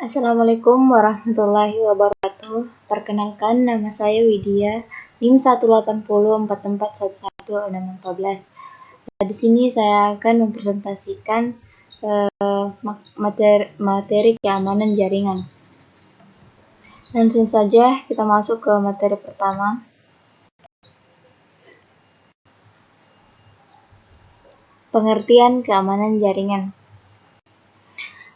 Assalamualaikum warahmatullahi wabarakatuh. Perkenalkan, nama saya Widya, NIM 18044116614. Di sini saya akan mempresentasikan materi keamanan jaringan. Langsung saja kita masuk ke materi pertama. Pengertian keamanan jaringan.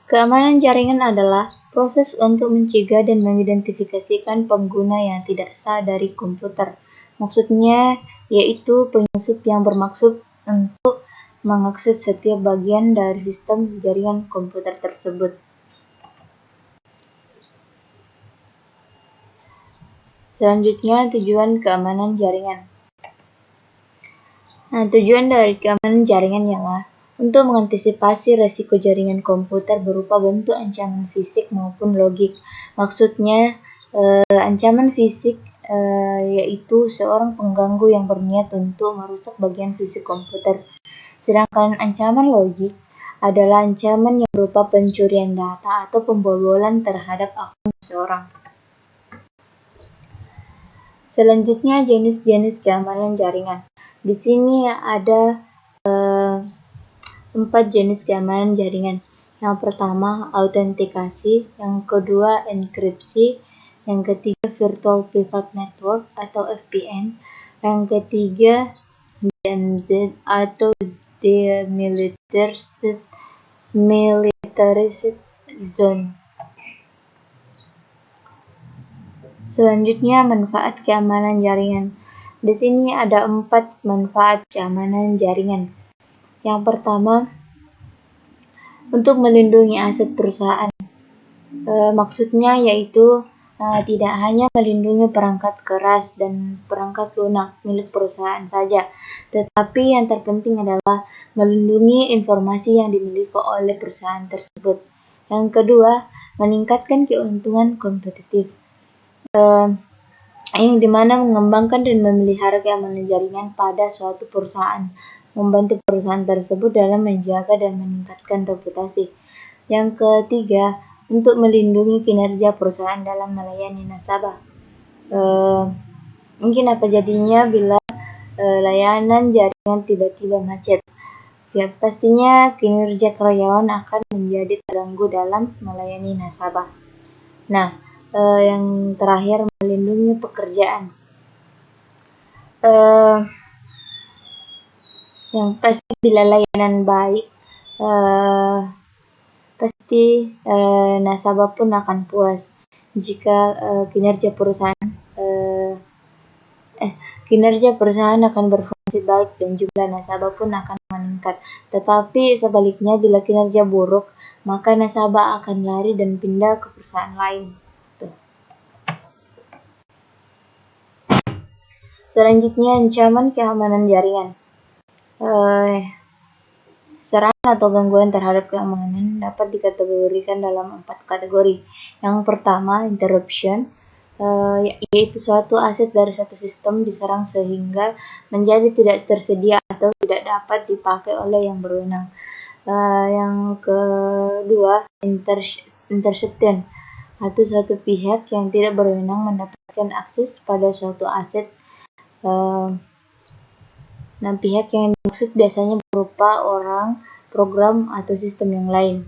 Keamanan jaringan adalah proses untuk mencegah dan mengidentifikasikan pengguna yang tidak sah dari komputer. Maksudnya yaitu penyusup yang bermaksud untuk mengakses setiap bagian dari sistem jaringan komputer tersebut. Selanjutnya, tujuan keamanan jaringan. Tujuan dari keamanan jaringan ialah untuk mengantisipasi resiko jaringan komputer berupa bentuk ancaman fisik maupun logik. Maksudnya, ancaman fisik yaitu seorang pengganggu yang berniat untuk merusak bagian fisik komputer. Sedangkan ancaman logik adalah ancaman yang berupa pencurian data atau pembobolan terhadap akun seseorang. Selanjutnya, jenis-jenis keamanan jaringan. Di sini ada 4 jenis keamanan jaringan. Yang pertama, autentikasi, yang kedua, enkripsi, yang ketiga, virtual private network atau VPN, yang ketiga, DMZ atau demilitarized zone. Selanjutnya, manfaat keamanan jaringan. Di sini ada 4 manfaat keamanan jaringan. Yang pertama, untuk melindungi aset perusahaan. Maksudnya yaitu tidak hanya melindungi perangkat keras dan perangkat lunak milik perusahaan saja, tetapi yang terpenting adalah melindungi informasi yang dimiliki oleh perusahaan tersebut. Yang kedua, meningkatkan keuntungan kompetitif, yang dimana mengembangkan dan memelihara keamanan jaringan pada suatu perusahaan, membantu perusahaan tersebut dalam menjaga dan meningkatkan reputasi. Yang ketiga, untuk melindungi kinerja perusahaan dalam melayani nasabah. Mungkin apa jadinya bila layanan jaringan tiba-tiba macet. Ya, pastinya kinerja karyawan akan menjadi terganggu dalam melayani nasabah. Nah, yang terakhir, melindungi pekerjaan. Yang pasti bila layanan baik, pasti nasabah pun akan puas. Jika kinerja perusahaan akan berfungsi baik dan jumlah nasabah pun akan meningkat. Tetapi sebaliknya, bila kinerja buruk, maka nasabah akan lari dan pindah ke perusahaan lain. Selanjutnya, ancaman keamanan jaringan. Serangan atau gangguan terhadap keamanan dapat dikategorikan dalam 4 kategori. Yang pertama, interruption, yaitu suatu aset dari suatu sistem diserang sehingga menjadi tidak tersedia atau tidak dapat dipakai oleh yang berwenang. Yang kedua, interception, atau suatu pihak yang tidak berwenang mendapatkan akses pada suatu aset. Pihak yang dimaksud biasanya berupa orang, program, atau sistem yang lain.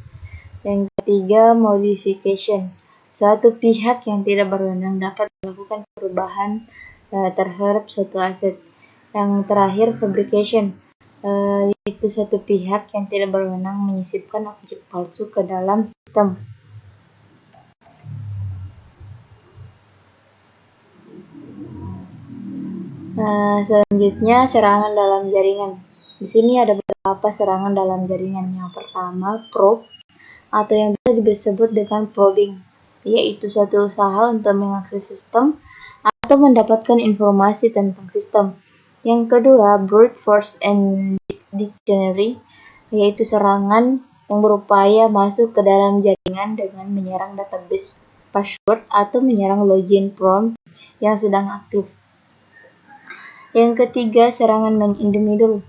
Yang ketiga, modification, suatu pihak yang tidak berwenang dapat melakukan perubahan terhadap suatu aset. Yang terakhir, fabrication, yaitu suatu pihak yang tidak berwenang menyisipkan objek palsu ke dalam sistem. Selanjutnya, serangan dalam jaringan. Di sini ada beberapa serangan dalam jaringan. Yang pertama, probe, atau yang bisa disebut dengan probing, yaitu suatu usaha untuk mengakses sistem atau mendapatkan informasi tentang sistem. Yang kedua, brute force and dictionary, yaitu serangan yang berupaya masuk ke dalam jaringan dengan menyerang database password atau menyerang login prompt yang sedang aktif. Yang ketiga, serangan man in the middle,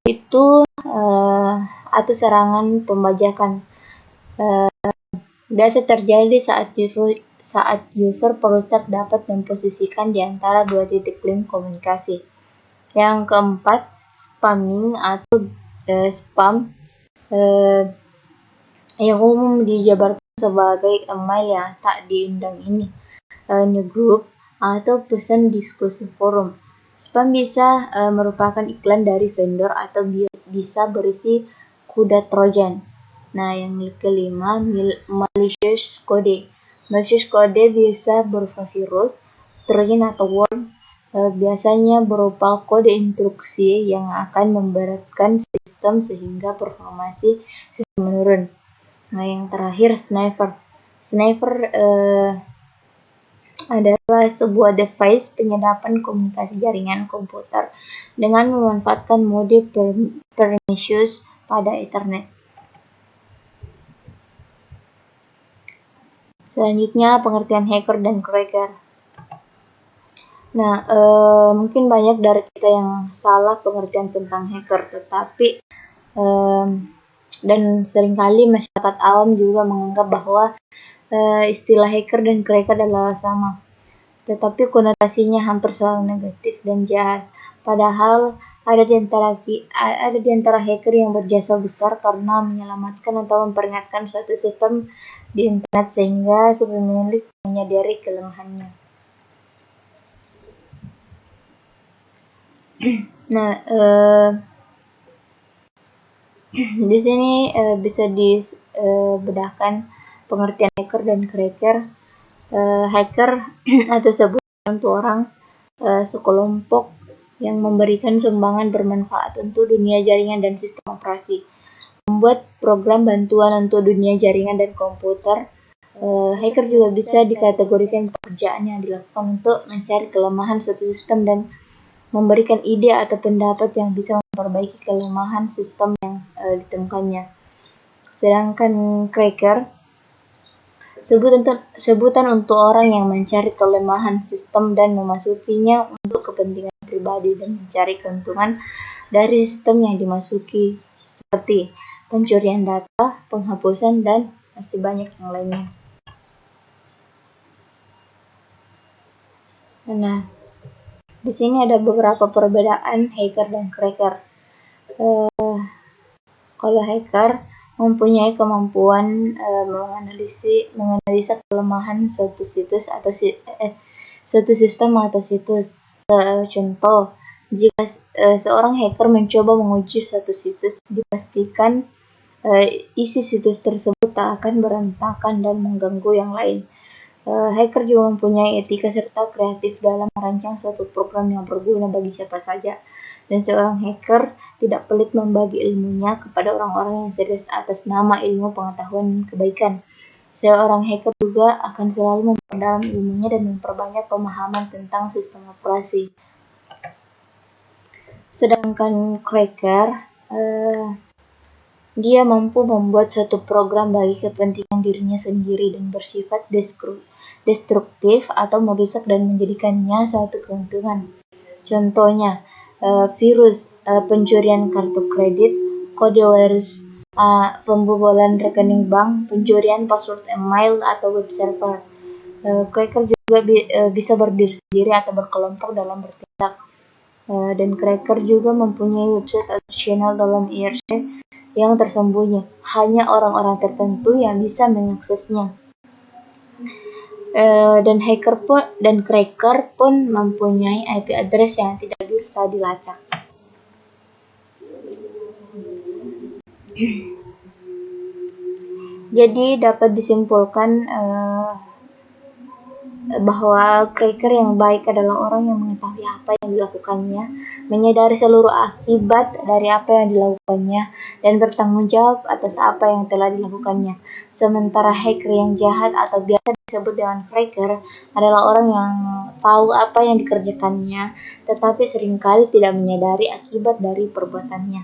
itu atau serangan pembajakan, biasa terjadi saat user perusak dapat memposisikan di antara dua titik link komunikasi. Yang keempat, spamming atau spam yang umum dijabarkan sebagai email yang tak diundang ini, newsgroup, atau pesan diskusi forum. Spam bisa merupakan iklan dari vendor atau bisa berisi kuda Trojan. Nah, yang kelima, malicious code. Malicious code bisa berupa virus, Trojan atau worm, biasanya berupa kode instruksi yang akan memberatkan sistem sehingga performasi sistem menurun. Nah, yang terakhir, sniffer. Sniffer adalah sebuah device penyadapan komunikasi jaringan komputer dengan memanfaatkan mode pernicious pada Ethernet. Selanjutnya, pengertian hacker dan cracker. Nah, mungkin banyak dari kita yang salah pengertian tentang hacker, tetapi dan seringkali masyarakat awam juga menganggap bahwa istilah hacker dan cracker adalah sama, tetapi konotasinya hampir selalu negatif dan jahat. Padahal ada di antara hacker yang berjasa besar karena menyelamatkan atau memperingatkan suatu sistem di internet sehingga si pemilik menyadari kelemahannya. Nah, di sini bisa dibedakan pengertian hacker dan cracker. Hacker atau sebutan untuk orang sekelompok yang memberikan sumbangan bermanfaat untuk dunia jaringan dan sistem operasi, membuat program bantuan untuk dunia jaringan dan komputer. Hacker juga bisa dikategorikan pekerjaan yang dilakukan untuk mencari kelemahan suatu sistem dan memberikan ide atau pendapat yang bisa memperbaiki kelemahan sistem yang ditemukannya. Sedangkan cracker sebutan untuk orang yang mencari kelemahan sistem dan memasukinya untuk kepentingan pribadi dan mencari keuntungan dari sistem yang dimasuki, seperti pencurian data, penghapusan, dan masih banyak yang lainnya. Nah, di sini ada beberapa perbedaan hacker dan cracker. Kalau hacker mempunyai kemampuan menganalisa kelemahan suatu situs atau suatu sistem atau situs. Contoh, jika seorang hacker mencoba menguji suatu situs, dipastikan isi situs tersebut tak akan berantakan dan mengganggu yang lain. Hacker juga mempunyai etika serta kreatif dalam merancang suatu program yang berguna bagi siapa saja. Dan seorang hacker tidak pelit membagi ilmunya kepada orang-orang yang serius atas nama ilmu pengetahuan kebaikan. Seorang hacker juga akan selalu memperdalam ilmunya dan memperbanyak pemahaman tentang sistem operasi. Sedangkan cracker, dia mampu membuat suatu program bagi kepentingan dirinya sendiri dan bersifat destruktif atau merusak dan menjadikannya suatu keuntungan. Contohnya, virus, pencurian kartu kredit, kode virus, pembobolan rekening bank, pencurian password email atau web server. Cracker juga bisa berdiri sendiri atau berkelompok dalam bertindak. Dan cracker juga mempunyai website atau channel dalam IRC yang tersembunyi. Hanya orang-orang tertentu yang bisa mengaksesnya. Dan cracker pun mempunyai IP address yang tidak bisa dilacak. Jadi dapat disimpulkan bahwa cracker yang baik adalah orang yang mengetahui apa yang dilakukannya, menyadari seluruh akibat dari apa yang dilakukannya, dan bertanggung jawab atas apa yang telah dilakukannya. Sementara hacker yang jahat atau biasa disebut dengan cracker adalah orang yang tahu apa yang dikerjakannya, tetapi seringkali tidak menyadari akibat dari perbuatannya.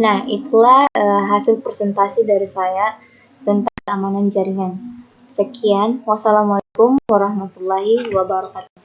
Nah, itulah hasil presentasi dari saya tentang keamanan jaringan. Sekian, wassalamualaikum warahmatullahi wabarakatuh.